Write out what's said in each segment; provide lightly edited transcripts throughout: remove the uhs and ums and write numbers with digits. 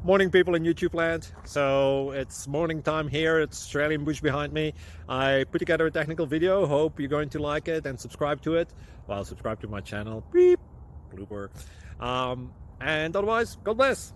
Morning, people in YouTube land. So it's morning time here. It's Australian bush behind me. I put together a technical video. Hope you're going to like it and subscribe to it. Well, subscribe to my channel. Beep, blooper. And otherwise, God bless.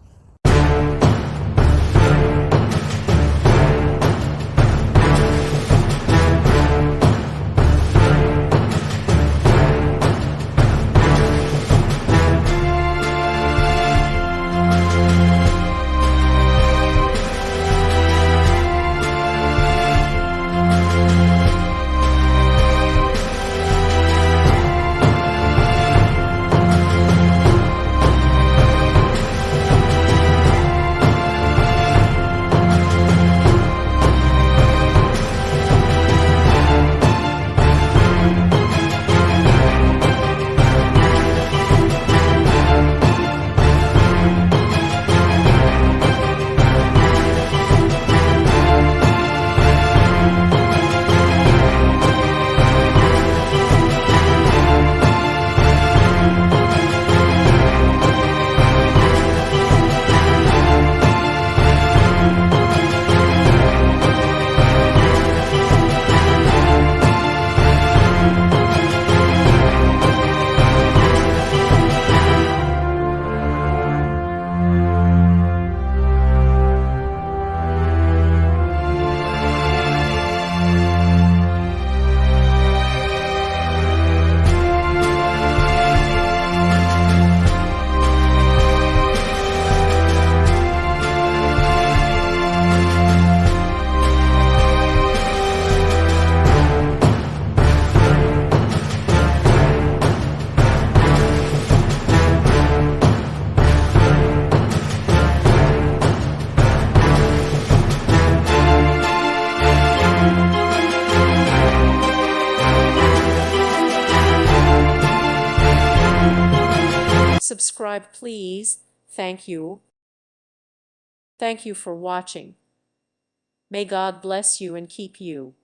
Subscribe, please. Thank you. Thank you for watching. May God bless you and keep you.